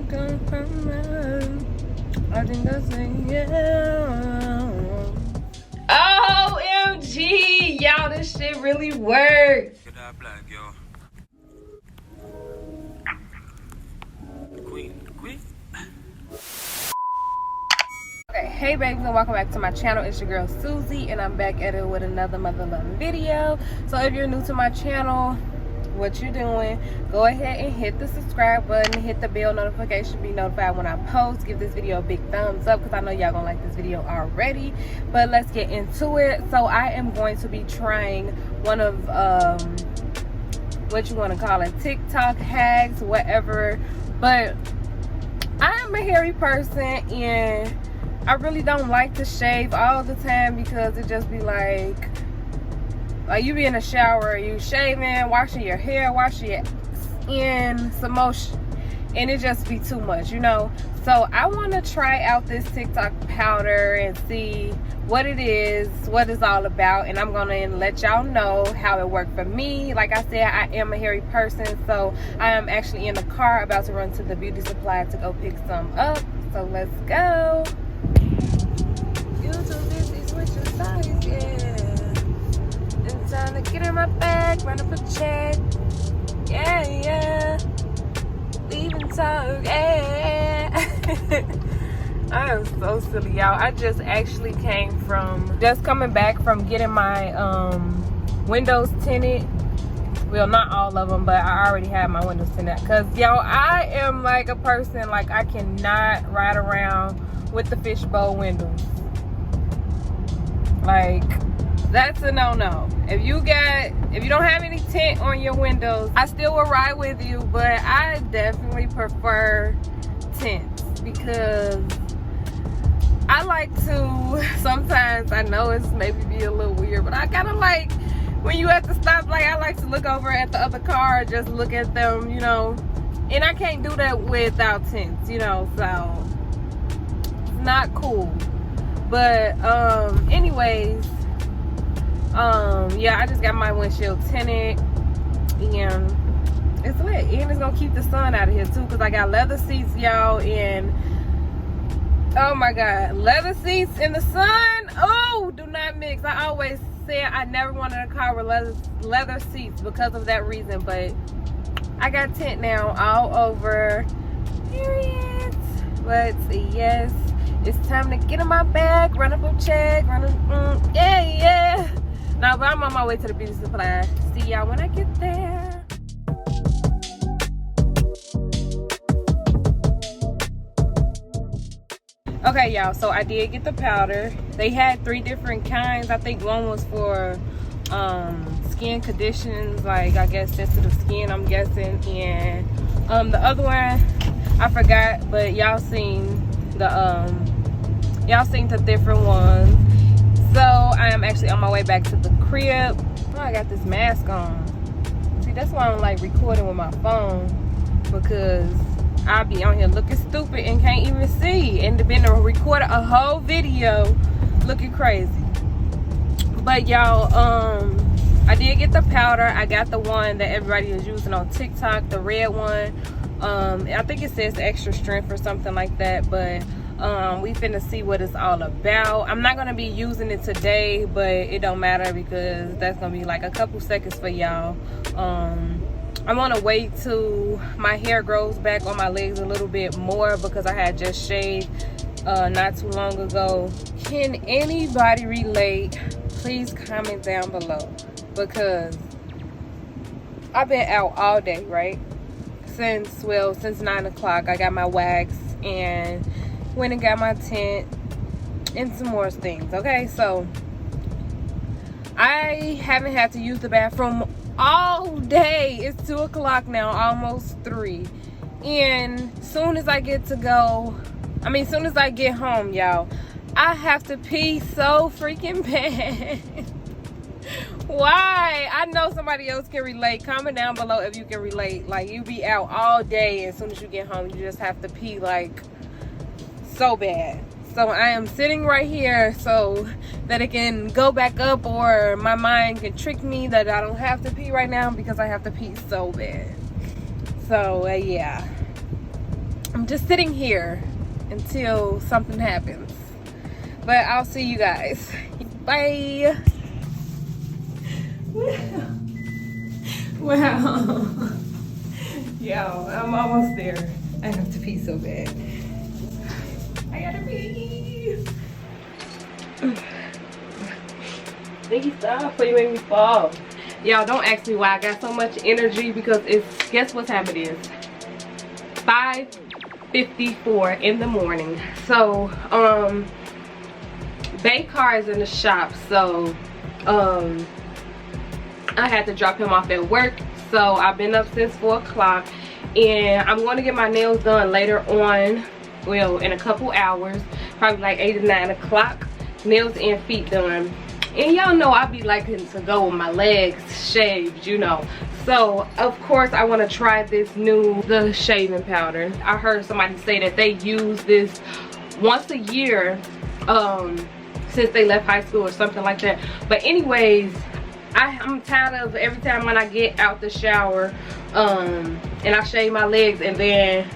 I think I say yeah. OMG, y'all, this shit really works. Get that black, yo. Queen. Okay, hey babies, and welcome back to my channel. It's your girl Susie, and I'm back at it with another mother loving video. So if you're new to my channel, what you're doing, go ahead and hit the subscribe button, hit the bell notification, be notified when I post. Give this video a big thumbs up because I know y'all gonna like this video already. But let's get into it. So I am going to be trying one of what you want to call it, TikTok hacks, whatever. But I am a hairy person and I really don't like to shave all the time because it just be like you be in the shower, you shaving, washing your hair, washing your skin, some motion, and it just be too much, you know. So I want to try out this TikTok powder and see what it is, what it's all about, and I'm gonna let y'all know how it worked for me. Like I said, I am a hairy person, so I am actually in the car about to run to the beauty supply to go pick some up. So let's go. You too busy switching sides, yeah. It's time to get in my bag, run up a check. Yeah. Leaving talk, yeah. I am so silly, y'all. I just actually coming back from getting my windows tinted. Well, not all of them, but I already have my windows tinted. Because, y'all, I am like a person, like I cannot ride around with the fishbowl windows. Like, that's a no-no. If you don't have any tint on your windows, I still will ride with you, but I definitely prefer tints because I like to, sometimes, I know it's maybe be a little weird, but I kind of like, when you at the stoplight, I like to look over at the other car, just look at them, you know, and I can't do that without tints, you know, so it's not cool. But anyways, yeah, I just got my windshield tinted and it's lit, and it's gonna keep the sun out of here too because I got leather seats, y'all, and oh my god, leather seats in the sun, oh, do not mix. I always said I never wanted a car with leather seats because of that reason, but I got tint now all over, period. But yes, it's time to get in my bag, run up a check, yeah. Now, but I'm on my way to the beauty supply. See y'all when I get there. Okay, y'all, so I did get the powder. They had 3 different kinds. I think one was for skin conditions, like I guess sensitive skin, I'm guessing. And the other one, I forgot, but y'all seen the different ones. So I am actually on my way back to the crib. Oh, I got this mask on. See, that's why I don't like recording with my phone, because I'll be on here looking stupid and can't even see, and been to record a whole video looking crazy. But y'all, I did get the powder. I got the one that everybody is using on TikTok, the red one. I think it says extra strength or something like that, but we finna see what it's all about. I'm not gonna be using it today, but it don't matter because that's gonna be like a couple seconds for y'all. I want to wait till my hair grows back on my legs a little bit more because I had just shaved not too long ago. Can anybody relate? Please comment down below, because I've been out all day, right? Since 9 o'clock. I got my wax and went and got my tint and some more things. Okay, so I haven't had to use the bathroom all day. It's 2 o'clock now, almost 3, and soon as I get home, y'all, I have to pee so freaking bad. Why? I know somebody else can relate. Comment down below if you can relate. Like, you be out all day and as soon as you get home you just have to pee like so bad. So I am sitting right here so that it can go back up, or my mind can trick me that I don't have to pee right now because I have to pee so bad. So yeah, I'm I'm just sitting here until something happens. But I'll see you guys. Bye. Wow. Yo, I'm almost there. I have to pee so bad. I gotta pee. Nigga, stop before you make me fall. Y'all, don't ask me why I got so much energy, because it's, guess what time it is? 5:54 in the morning. So, Bay car is in the shop, so I had to drop him off at work. So I've been up since 4 o'clock, and I'm going to get my nails done later on, well, in a couple hours, probably like 8 or 9 o'clock. Nails and feet done. And y'all know I be liking to go with my legs shaved, you know. So of course I want to try this the shaving powder. I heard somebody say that they use this once a year since they left high school or something like that. But anyways, I'm tired of every time when I get out the shower and I shave my legs, and then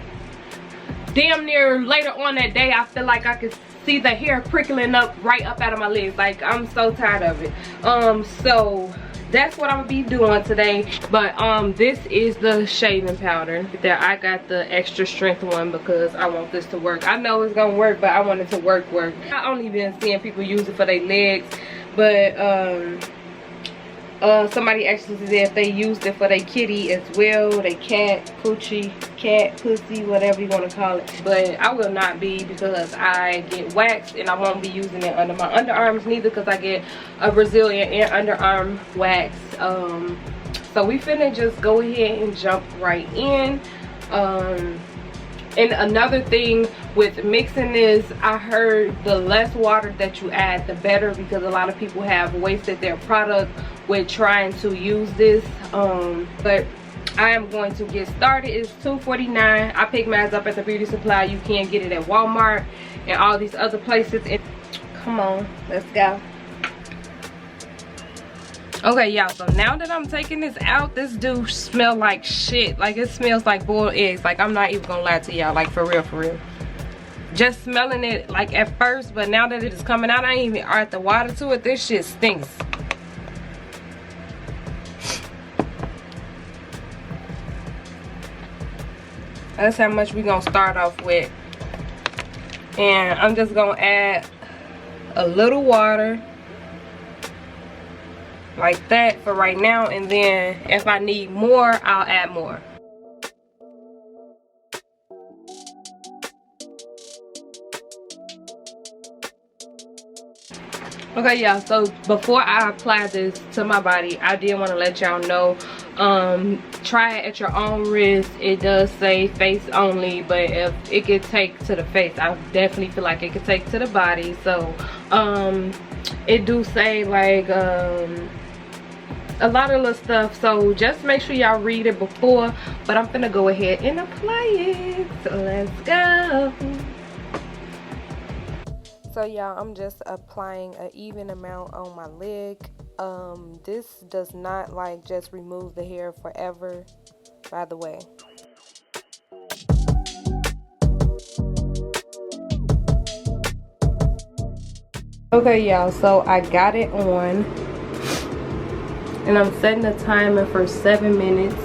damn near later on that day I feel like I could see the hair prickling up right up out of my legs. Like, I'm so tired of it. So that's what I'm gonna be doing today. But this is the shaving powder that I got, the extra strength one, because I want this to work. I know it's gonna work, but I want it to work. I only been seeing people use it for their legs, but somebody actually said if they used it for their kitty as well, their cat, coochie, cat, pussy, whatever you want to call it. But I will not be, because I get waxed, and I won't be using it under my underarms neither, because I get a Brazilian and underarm wax. So we finna just go ahead and jump right in. And another thing with mixing this, I heard the less water that you add, the better, because a lot of people have wasted their product with trying to use this. But I am going to get started. It's $2.49. I picked mine up at the beauty supply. You can get it at Walmart and all these other places. Come on, let's go. Okay, y'all, so now that I'm taking this out, this do smell like shit. Like, it smells like boiled eggs. Like, I'm not even gonna lie to y'all, like, for real. Just smelling it, like, at first, but now that it is coming out, I ain't even add the water to it. This shit stinks. That's how much we gonna start off with. And I'm just gonna add a little water, like that for right now, and then if I need more, I'll add more. Okay, y'all, so before I apply this to my body, I did want to let y'all know, try it at your own risk. It does say face only, but if it could take to the face, I definitely feel like it could take to the body. So it do say like a lot of little stuff, so just make sure y'all read it before. But I'm gonna go ahead and apply it, so let's go. So y'all, I'm just applying an even amount on my leg. This does not like just remove the hair forever, by the way. Okay, y'all, so I got it on, and I'm setting the timer for 7 minutes,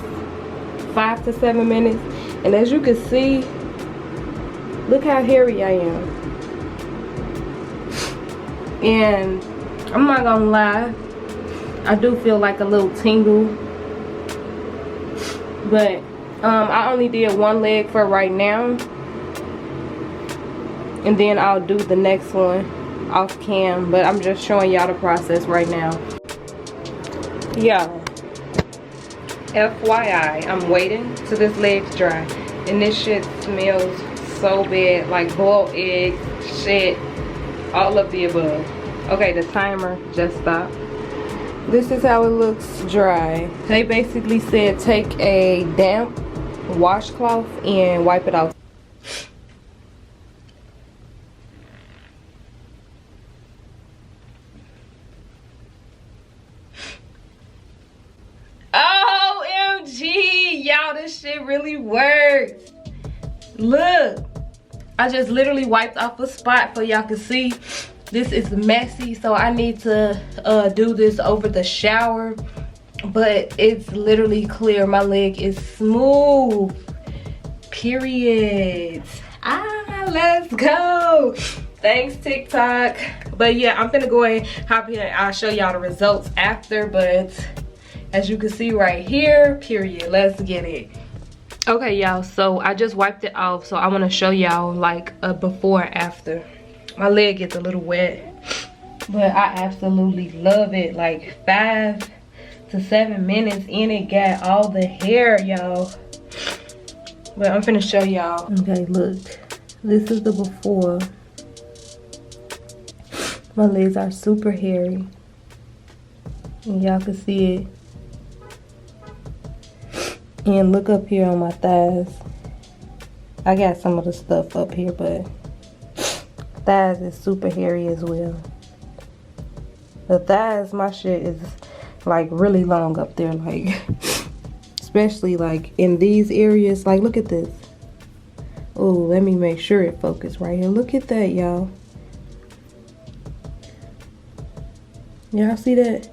5 to 7 minutes. And as you can see, look how hairy I am. And I'm not gonna lie, I do feel like a little tingle, but I only did one leg for right now, and then I'll do the next one off cam, but I'm just showing y'all the process right now. Yeah, FYI, I'm waiting till this leg's dry, and this shit smells so bad, like boiled eggs, shit, all of the above. Okay, the timer just stopped. This is how it looks dry. They basically said take a damp washcloth and wipe it off. OMG, y'all, this shit really works. Look, I just literally wiped off a spot for y'all can see. This is messy, so I need to do this over the shower, but it's literally clear. My leg is smooth, period. Let's go. Thanks, TikTok. But yeah, I'm gonna go ahead and hop in and I'll show y'all the results after, but as you can see right here, period. Let's get it. Okay, y'all, so I just wiped it off, so I want to show y'all like a before and after. My leg gets a little wet, but I absolutely love it. Like 5 to 7 minutes in, it got all the hair, y'all. But I'm finna show y'all. Okay, look, this is the before. My legs are super hairy, and y'all can see it. And look up here on my thighs. I got some of the stuff up here, but thighs is super hairy as well. The thighs, my shit is like really long up there, like especially like in these areas. Like, look at this. Oh, let me make sure it focused right here. Look at that, y'all. Y'all see that?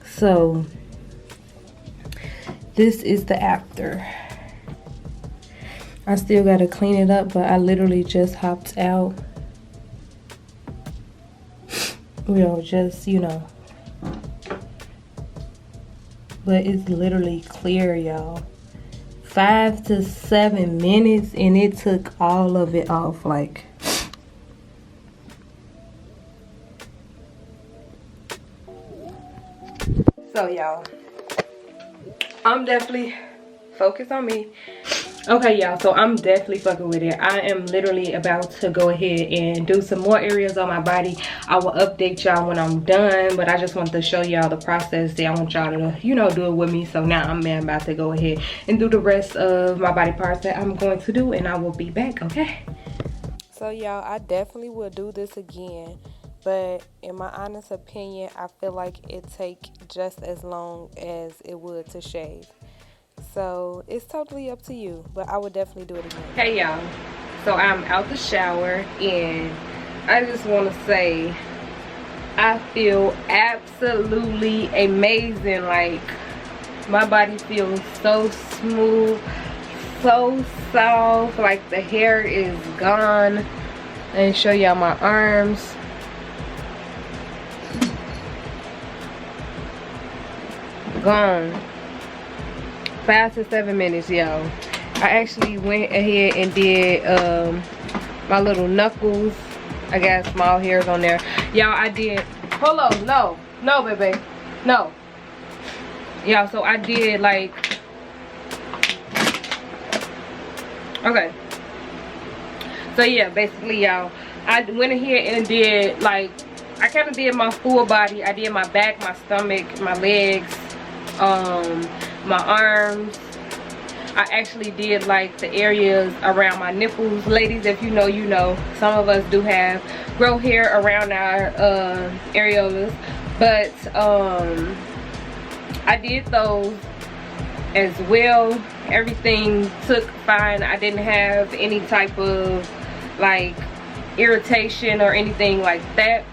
So this is the after. I still gotta clean it up, but I literally just hopped out. You know, just, you know. But it's literally clear, y'all. 5 to 7 minutes, and it took all of it off. Like, so y'all, I'm definitely focused on me. Okay, y'all, so I'm definitely fucking with it. I am literally about to go ahead and do some more areas on my body. I will update y'all when I'm done, but I just want to show y'all the process. I want y'all to, you know, do it with me. So now I'm about to go ahead and do the rest of my body parts that I'm going to do, and I will be back, okay? So y'all, I definitely will do this again, but in my honest opinion, I feel like it take just as long as it would to shave. So it's totally up to you, but I would definitely do it again. Hey y'all, so I'm out the shower, and I just want to say I feel absolutely amazing. Like, my body feels so smooth, so soft, like the hair is gone. Let me show y'all my arms. Gone. 5 to 7 minutes, y'all. I actually went ahead and did my little knuckles. I got small hairs on there, y'all. I did, hold on, no baby, no, y'all. So I did like, okay, so yeah, basically y'all, I went ahead and did like, I kind of did my full body. I did my back, my stomach, my legs, my arms. I actually did like the areas around my nipples. Ladies, if you know, you know. Some of us do have grow hair around our areolas, but I did those as well. Everything took fine. I didn't have any type of like irritation or anything like that.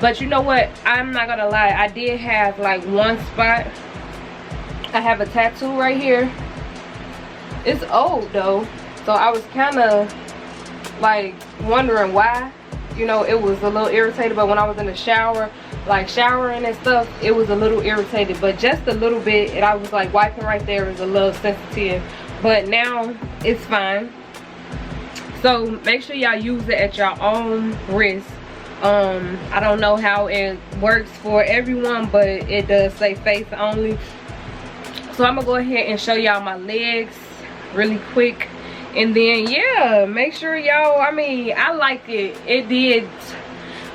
But you know what, I'm not gonna lie, I did have like one spot. I have a tattoo right here. It's old though, so I was kind of like wondering why, you know, it was a little irritated. But when I was in the shower, like showering and stuff, it was a little irritated, but just a little bit. And I was like wiping right there, is a little sensitive, but now it's fine. So make sure y'all use it at your own risk. I don't know how it works for everyone, but it does say face only. So I'm gonna go ahead and show y'all my legs really quick, and then yeah, make sure y'all, I mean, I like it. It did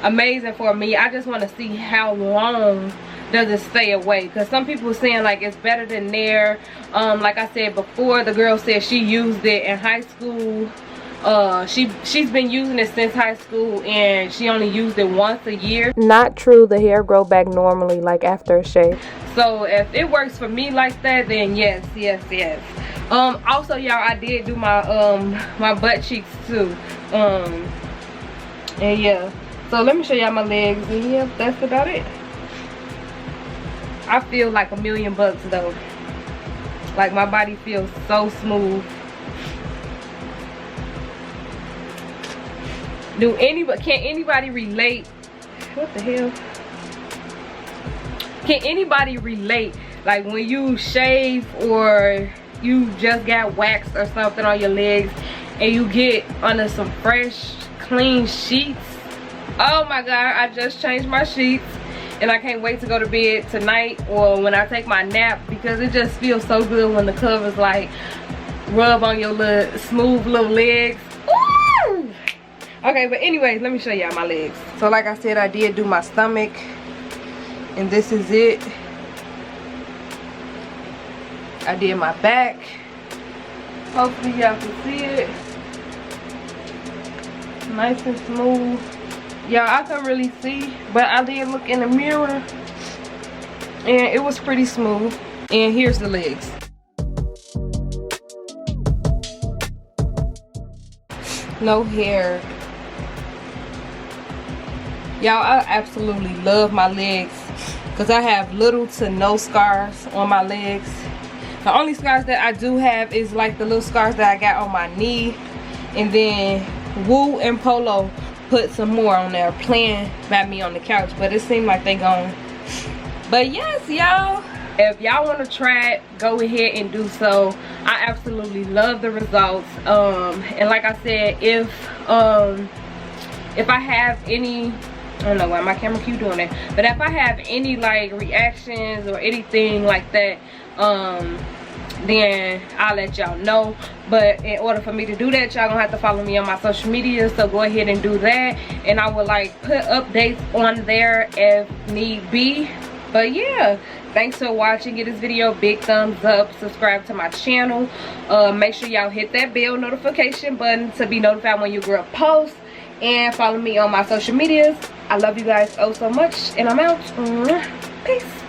amazing for me. I just want to see how long does it stay away, because some people are saying like it's better than Nair. Like I said before, the girl said she used it in high school. She's been using it since high school, and she only used it once a year. Not true, the hair grow back normally like after a shave. So if it works for me like that, then yes. Also y'all, I did do my my butt cheeks too. And yeah, so let me show y'all my legs, and yeah, that's about it. I feel like $1,000,000 though. Like my body feels so smooth. Can anybody relate? What the hell? Can anybody relate, like when you shave or you just got waxed or something on your legs and you get under some fresh clean sheets? Oh my god, I just changed my sheets and I can't wait to go to bed tonight or when I take my nap, because it just feels so good when the covers like rub on your little smooth little legs. Ooh! Okay, but anyways, let me show y'all my legs. So like I said, I did do my stomach, and this is it. I did my back. Hopefully y'all can see it. Nice and smooth. Y'all, I couldn't really see, but I did look in the mirror and it was pretty smooth. And here's the legs. No hair. Y'all, I absolutely love my legs because I have little to no scars on my legs. The only scars that I do have is like the little scars that I got on my knee, and then Woo and Polo put some more on there playing by me on the couch, but it seemed like they gone. But yes, y'all, if y'all want to try it, go ahead and do so. I absolutely love the results. And like I said, if I have any, I don't know why my camera keep doing that, but if I have any like reactions or anything like that, then I'll let y'all know. But in order for me to do that, y'all gonna have to follow me on my social media, so go ahead and do that, and I will like put updates on there if need be. But yeah, thanks for watching. Give this video a big thumbs up, subscribe to my channel, make sure y'all hit that bell notification button to be notified when your girl posts, and follow me on my social medias. I love you guys oh so much, and I'm out. Peace.